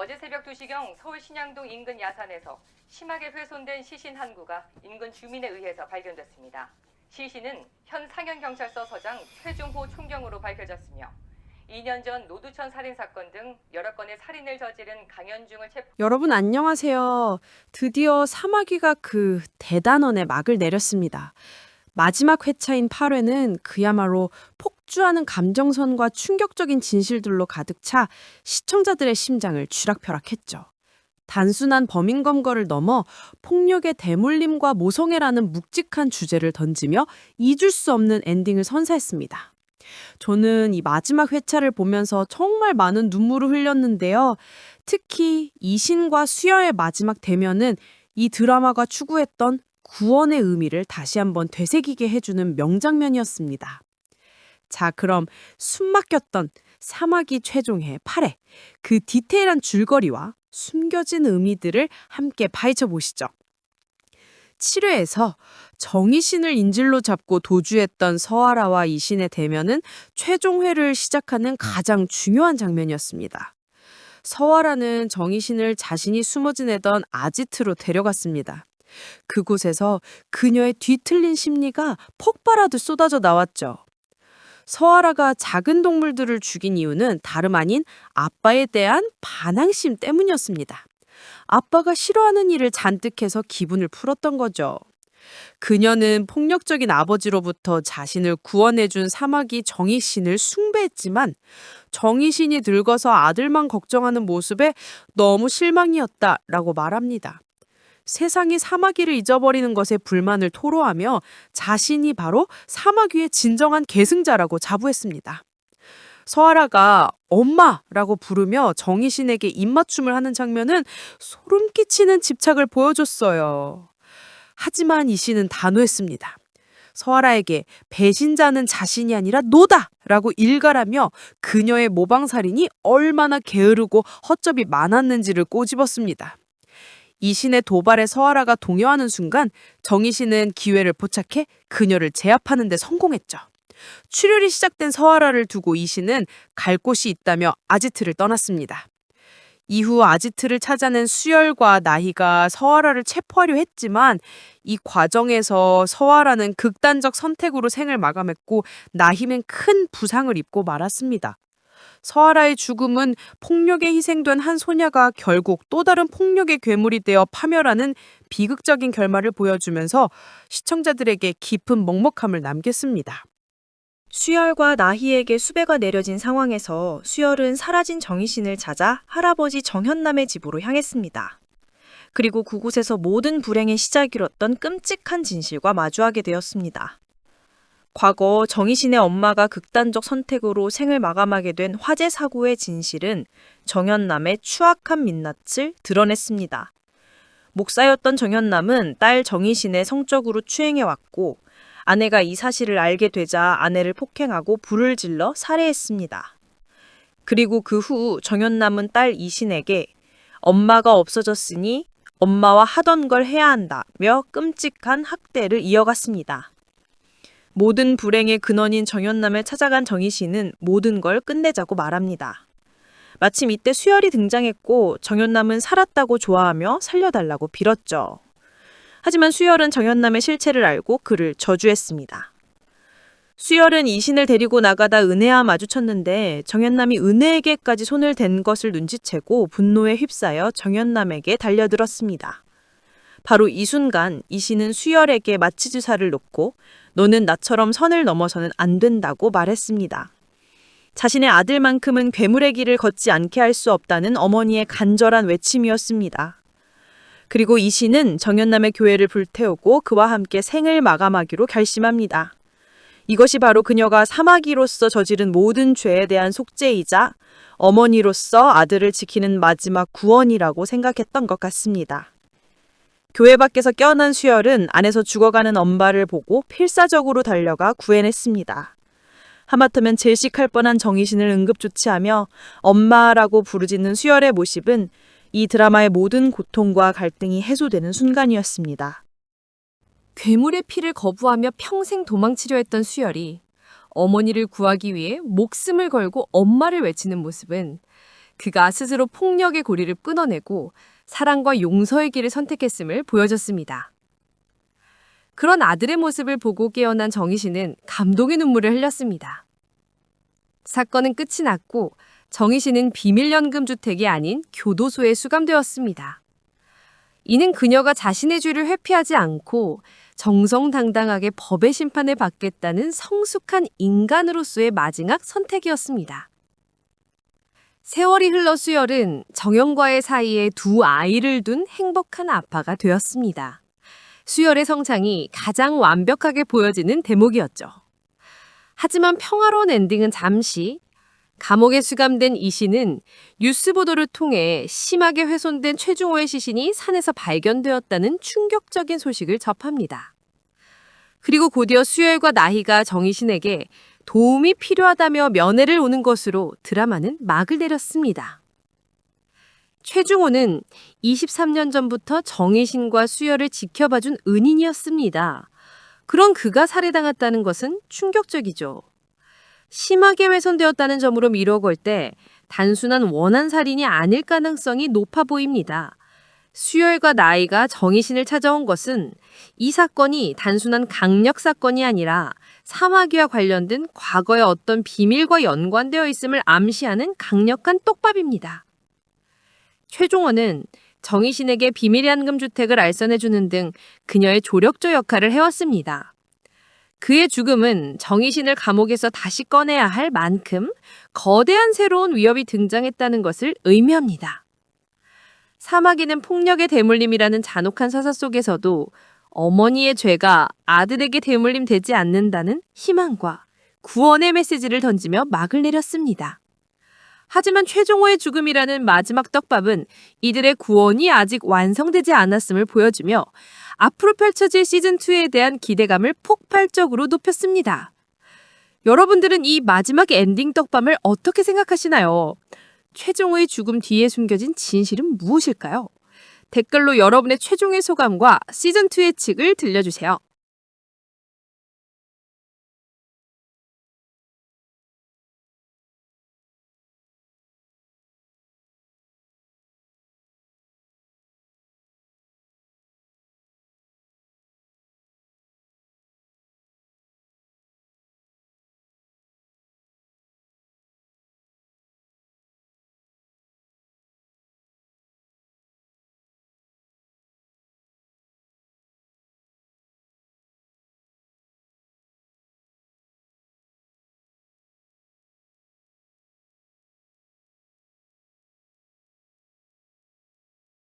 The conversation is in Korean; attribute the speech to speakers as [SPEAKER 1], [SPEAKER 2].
[SPEAKER 1] 어제 새벽 2시경 서울 신양동 인근 야산에서 심하게 훼손된 시신 한 구가 인근 주민에 의해서 발견됐습니다. 시신은 현 상현경찰서 서장 최종호 총경으로 밝혀졌으며 2년 전 노두천 살인사건 등 여러 건의 살인을 저지른 강현중을 체포.
[SPEAKER 2] 여러분 안녕하세요. 드디어 사마귀가 그 대단원의 막을 내렸습니다. 마지막 회차인 8회는 그야말로 폭주하는 감정선과 충격적인 진실들로 가득 차 시청자들의 심장을 쥐락펴락했죠. 단순한 범인 검거를 넘어 폭력의 대물림과 모성애라는 묵직한 주제를 던지며 잊을 수 없는 엔딩을 선사했습니다. 저는 이 마지막 회차를 보면서 정말 많은 눈물을 흘렸는데요. 특히 이신과 수여의 마지막 대면은 이 드라마가 추구했던 구원의 의미를 다시 한번 되새기게 해주는 명장면이었습니다. 자, 그럼 숨막혔던 사마귀 최종의 8회, 그 디테일한 줄거리와 숨겨진 의미들을 함께 파헤쳐 보시죠. 7회에서 정의신을 인질로 잡고 도주했던 서아라와 이신의 대면은 최종회를 시작하는 가장 중요한 장면이었습니다. 서아라는 정의신을 자신이 숨어 지내던 아지트로 데려갔습니다. 그곳에서 그녀의 뒤틀린 심리가 폭발하듯 쏟아져 나왔죠. 서아라가 작은 동물들을 죽인 이유는 다름 아닌 아빠에 대한 반항심 때문이었습니다. 아빠가 싫어하는 일을 잔뜩 해서 기분을 풀었던 거죠. 그녀는 폭력적인 아버지로부터 자신을 구원해준 사마귀 정의신을 숭배했지만 정의신이 늙어서 아들만 걱정하는 모습에 너무 실망이었다라고 말합니다. 세상이 사마귀를 잊어버리는 것에 불만을 토로하며 자신이 바로 사마귀의 진정한 계승자라고 자부했습니다. 서아라가 엄마라고 부르며 정의신에게 입맞춤을 하는 장면은 소름 끼치는 집착을 보여줬어요. 하지만 이신은 단호했습니다. 서아라에게 배신자는 자신이 아니라 노다라고 일갈하며 그녀의 모방살인이 얼마나 게으르고 허점이 많았는지를 꼬집었습니다. 이신의 도발에 서아라가 동요하는 순간 정의신은 기회를 포착해 그녀를 제압하는 데 성공했죠. 출혈이 시작된 서아라를 두고 이신은 갈 곳이 있다며 아지트를 떠났습니다. 이후 아지트를 찾아낸 수열과 나희가 서아라를 체포하려 했지만 이 과정에서 서아라는 극단적 선택으로 생을 마감했고 나희는 큰 부상을 입고 말았습니다. 서아라의 죽음은 폭력에 희생된 한 소녀가 결국 또 다른 폭력의 괴물이 되어 파멸하는 비극적인 결말을 보여주면서 시청자들에게 깊은 먹먹함을 남겼습니다.
[SPEAKER 3] 수열과 나희에게 수배가 내려진 상황에서 수열은 사라진 정의신을 찾아 할아버지 정현남의 집으로 향했습니다. 그리고 그곳에서 모든 불행의 시작이었던 끔찍한 진실과 마주하게 되었습니다. 과거 정의신의 엄마가 극단적 선택으로 생을 마감하게 된 화재 사고의 진실은 정현남의 추악한 민낯을 드러냈습니다. 목사였던 정현남은 딸 정의신의 성적으로 추행해왔고 아내가 이 사실을 알게 되자 아내를 폭행하고 불을 질러 살해했습니다. 그리고 그 후 정현남은 딸 이신에게 엄마가 없어졌으니 엄마와 하던 걸 해야 한다며 끔찍한 학대를 이어갔습니다. 모든 불행의 근원인 정현남을 찾아간 정의신은 모든 걸 끝내자고 말합니다. 마침 이때 수열이 등장했고 정현남은 살았다고 좋아하며 살려달라고 빌었죠. 하지만 수열은 정현남의 실체를 알고 그를 저주했습니다. 수열은 이신을 데리고 나가다 은혜와 마주쳤는데 정현남이 은혜에게까지 손을 댄 것을 눈치채고 분노에 휩싸여 정현남에게 달려들었습니다. 바로 이 순간 이신은 수열에게 마취주사를 놓고 너는 나처럼 선을 넘어서는 안 된다고 말했습니다. 자신의 아들만큼은 괴물의 길을 걷지 않게 할 수 없다는 어머니의 간절한 외침이었습니다. 그리고 이신은 정현남의 교회를 불태우고 그와 함께 생을 마감하기로 결심합니다. 이것이 바로 그녀가 사마귀로서 저지른 모든 죄에 대한 속죄이자 어머니로서 아들을 지키는 마지막 구원이라고 생각했던 것 같습니다. 교회 밖에서 깨어난 수열은 안에서 죽어가는 엄마를 보고 필사적으로 달려가 구해냈습니다. 하마터면 질식할 뻔한 정의신을 응급조치하며 엄마라고 부르짖는 수열의 모습은 이 드라마의 모든 고통과 갈등이 해소되는 순간이었습니다.
[SPEAKER 2] 괴물의 피를 거부하며 평생 도망치려 했던 수열이 어머니를 구하기 위해 목숨을 걸고 엄마를 외치는 모습은 그가 스스로 폭력의 고리를 끊어내고 사랑과 용서의 길을 선택했음을 보여줬습니다. 그런 아들의 모습을 보고 깨어난 정희 씨는 감동의 눈물을 흘렸습니다. 사건은 끝이 났고 정희 씨는 비밀연금 주택이 아닌 교도소에 수감되었습니다. 이는 그녀가 자신의 죄를 회피하지 않고 정정당당하게 법의 심판을 받겠다는 성숙한 인간으로서의 마지막 선택이었습니다. 세월이 흘러 수열은 정연과의 사이에 두 아이를 둔 행복한 아빠가 되었습니다. 수열의 성장이 가장 완벽하게 보여지는 대목이었죠. 하지만 평화로운 엔딩은 잠시. 감옥에 수감된 이 씨는 뉴스 보도를 통해 심하게 훼손된 최중호의 시신이 산에서 발견되었다는 충격적인 소식을 접합니다. 그리고 곧이어 수열과 나희가 정희신에게 도움이 필요하다며 면회를 오는 것으로 드라마는 막을 내렸습니다. 최중호는 23년 전부터 정희신과 수열을 지켜봐준 은인이었습니다. 그런 그가 살해당했다는 것은 충격적이죠. 심하게 훼손되었다는 점으로 미뤄걸 때 단순한 원한 살인이 아닐 가능성이 높아 보입니다. 수열과 나이가 정희신을 찾아온 것은 이 사건이 단순한 강력 사건이 아니라 사마귀와 관련된 과거의 어떤 비밀과 연관되어 있음을 암시하는 강력한 떡밥입니다. 최종호는 정희신에게 비밀연금 주택을 알선해주는 등 그녀의 조력조 역할을 해왔습니다. 그의 죽음은 정희신을 감옥에서 다시 꺼내야 할 만큼 거대한 새로운 위협이 등장했다는 것을 의미합니다. 사마귀는 폭력의 대물림이라는 잔혹한 서사 속에서도 어머니의 죄가 아들에게 대물림 되지 않는다는 희망과 구원의 메시지를 던지며 막을 내렸습니다. 하지만 최종호의 죽음이라는 마지막 떡밥은 이들의 구원이 아직 완성되지 않았음을 보여주며 앞으로 펼쳐질 시즌2에 대한 기대감을 폭발적으로 높였습니다. 여러분들은 이 마지막 엔딩 떡밥을 어떻게 생각하시나요? 최종호의 죽음 뒤에 숨겨진 진실은 무엇일까요? 댓글로 여러분의 최종의 소감과 시즌2의 측을 들려주세요.